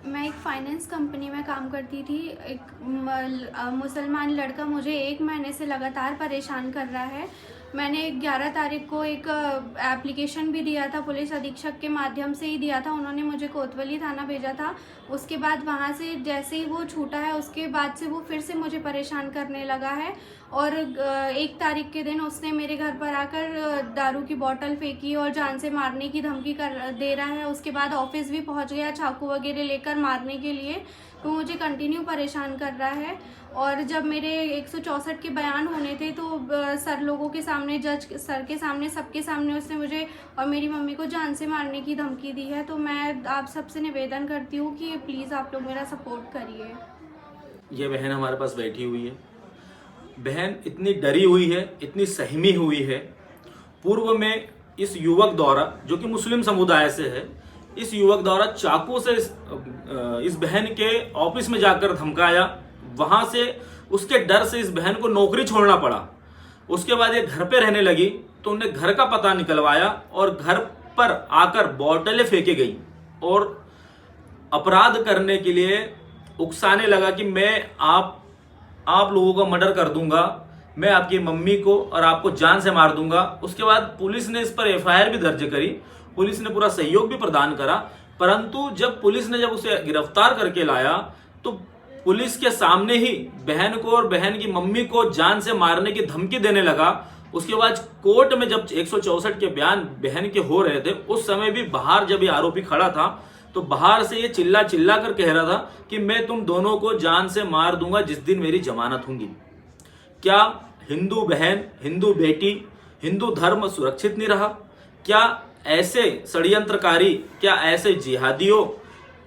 मैं एक finance company में काम करती थी। एक मुसलमान लड़का मुझे 1 महीने से लगातार परेशान कर रहा है। मैंने 11 तारीख को एक एप्लीकेशन भी दिया था, पुलिस अधीक्षक के माध्यम से ही दिया था। उन्होंने मुझे कोतवाली थाना भेजा था। उसके बाद वहाँ से जैसे ही वो छूटा है, उसके बाद से वो फिर से मुझे परेशान करने लगा है। और 1 तारीख के दिन उसने मेरे घर पर आकर दारू की बोतल फेंकी और जान से मारने की धमकी दे रहा है। उसके बाद ऑफिस भी पहुंच गया चाकू वगैरह लेकर मारने के लिए। तो मुझे कंटिन्यू परेशान कर रहा है। और जब मेरे 164 के बयान होने थे तो सर लोगों के सामने, जज सर के सामने, सबके सामने उसने मुझे और मेरी मम्मी को जान से मारने की धमकी दी है। तो मैं आप सबसे निवेदन करती हूँ कि प्लीज़ आप लोग मेरा सपोर्ट करिए। ये बहन हमारे पास बैठी हुई है। बहन इतनी डरी हुई है, इतनी सहमी हुई है। पूर्व में इस युवक द्वारा, जो कि मुस्लिम समुदाय से है, इस युवक द्वारा चाकू से इस बहन के ऑफिस में जाकर धमकाया। वहां से उसके डर से इस बहन को नौकरी छोड़ना पड़ा। उसके बाद ये घर पे रहने लगी तो उन्हें घर का पता निकलवाया और घर पर आकर बोतलें फेंके गई और अपराध करने के लिए उकसाने लगा कि मैं आप लोगों का मर्डर कर दूंगा, मैं आपकी मम्मी को और आपको जान से मार दूंगा। उसके बाद पुलिस ने इस पर एफआईआर भी दर्ज करी, पुलिस ने पूरा सहयोग भी प्रदान करा। परंतु जब पुलिस ने उसे गिरफ्तार करके लाया तो पुलिस के सामने ही बहन को और बहन की मम्मी को जान से मारने की धमकी देने लगा। उसके बाद कोर्ट में जब 164 के बयान बहन के हो रहे थे, उस समय भी बाहर जब ये आरोपी खड़ा था तो बाहर से ये चिल्ला चिल्ला कर कह रहा था कि मैं तुम दोनों को जान से मार दूंगा जिस दिन मेरी जमानत होगी। क्या हिंदू बहन, हिंदू बेटी, हिंदू धर्म सुरक्षित नहीं रहा? क्या ऐसे षड्यंत्रकारी, क्या ऐसे जिहादियों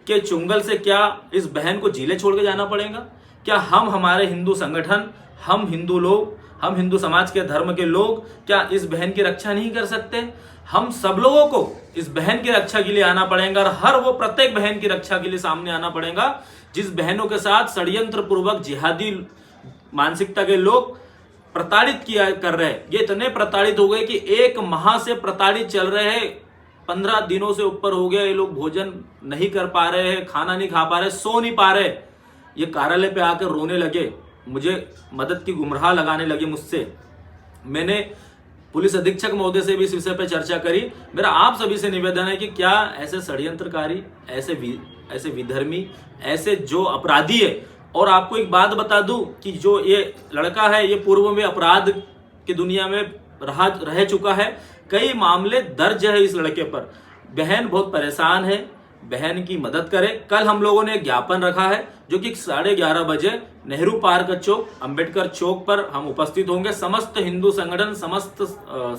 के चुंगल से क्या इस बहन को जिले छोड़ के जाना पड़ेगा? क्या हम, हमारे हिंदू संगठन, हम हिंदू लोग, हम हिंदू समाज के धर्म के लोग क्या इस बहन की रक्षा नहीं कर सकते? हम सब लोगों को इस बहन की रक्षा के लिए आना पड़ेगा और हर वो प्रत्येक बहन की रक्षा के लिए सामने आना पड़ेगा जिस बहनों के साथ षड्यंत्र पूर्वक जिहादी मानसिकता के लोग प्रताड़ित कर रहे हैं। ये इतने प्रताड़ित हो गए कि 1 माह से प्रताड़ित चल रहे हैं। 15 दिनों से ऊपर हो गया, ये लोग भोजन नहीं कर पा रहे हैं, खाना नहीं खा पा रहे, सो नहीं पा रहे। ये कार्यालय पे आकर रोने लगे, मुझे मदद की गुमराह लगाने लगे मुझसे। मैंने पुलिस अधीक्षक महोदय से भी इस विषय पर चर्चा करी। मेरा आप सभी से निवेदन है कि क्या ऐसे षड्यंत्रकारी, ऐसे विधर्मी, ऐसे जो अपराधी है, और आपको एक बात बता दूं कि जो ये लड़का है ये पूर्व में अपराध की दुनिया में रह चुका है। कई मामले दर्ज है इस लड़के पर। बहन बहुत परेशान है, बहन की मदद करें। कल हम लोगों ने एक ज्ञापन रखा है जो कि 11:30 बजे नेहरू पार्क चौक, अंबेडकर चौक पर हम उपस्थित होंगे। समस्त हिंदू संगठन, समस्त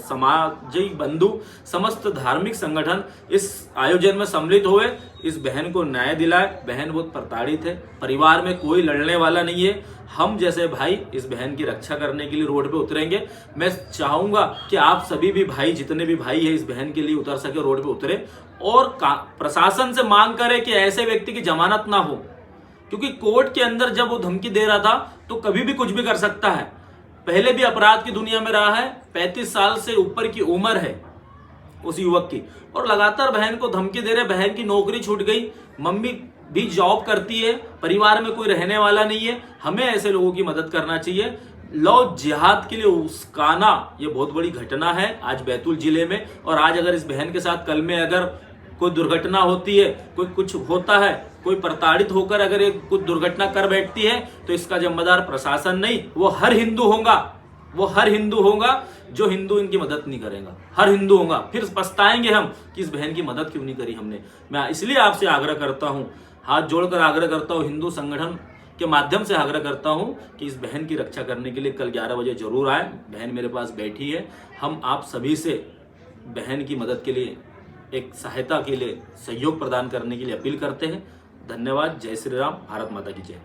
सामाजिक बंधु, समस्त धार्मिक संगठन इस आयोजन में सम्मिलित हुए, इस बहन को न्याय दिलाए। बहन बहुत प्रताड़ित है, परिवार में कोई लड़ने वाला नहीं है। हम जैसे भाई इस बहन की रक्षा करने के लिए रोड पे उतरेंगे। मैं चाहूंगा कि आप सभी भी भाई, जितने भी भाई है, इस बहन के लिए उतर सके, रोड पे उतरे और प्रशासन से मांग करे कि ऐसे व्यक्ति की जमानत ना हो, क्योंकि कोर्ट के अंदर जब वो धमकी दे रहा था तो कभी भी कुछ भी कर सकता है। पहले भी अपराध की दुनिया में रहा है, 35 साल से ऊपर की उम्र है उस युवक की, और लगातार बहन को धमकी दे रहे। बहन की नौकरी छूट गई, मम्मी भी जॉब करती है, परिवार में कोई रहने वाला नहीं है। हमें ऐसे लोगों की मदद करना चाहिए। लव जिहाद के लिए उस्काना ये बहुत बड़ी घटना है आज बैतूल जिले में। और आज अगर इस बहन के साथ कल में अगर कोई दुर्घटना होती है, कोई कुछ होता है, कोई प्रताड़ित होकर अगर ये कुछ दुर्घटना कर बैठती है तो इसका जिम्मेदार प्रशासन नहीं, वो हर हिंदू होगा। वो हर हिंदू होगा जो हिंदू इनकी मदद नहीं करेगा, हर हिंदू होगा। फिर पछताएंगे हम कि इस बहन की मदद क्यों नहीं करी हमने। मैं इसलिए आपसे आग्रह करता हूं, हाथ जोड़कर आग्रह करता हूं, हिंदू संगठन के माध्यम से आग्रह करता हूं कि इस बहन की रक्षा करने के लिए कल 11 बजे जरूर आए। बहन मेरे पास बैठी है। हम आप सभी से बहन की मदद के लिए, एक सहायता के लिए, सहयोग प्रदान करने के लिए अपील करते हैं। धन्यवाद। जय श्री राम। भारत माता की जय।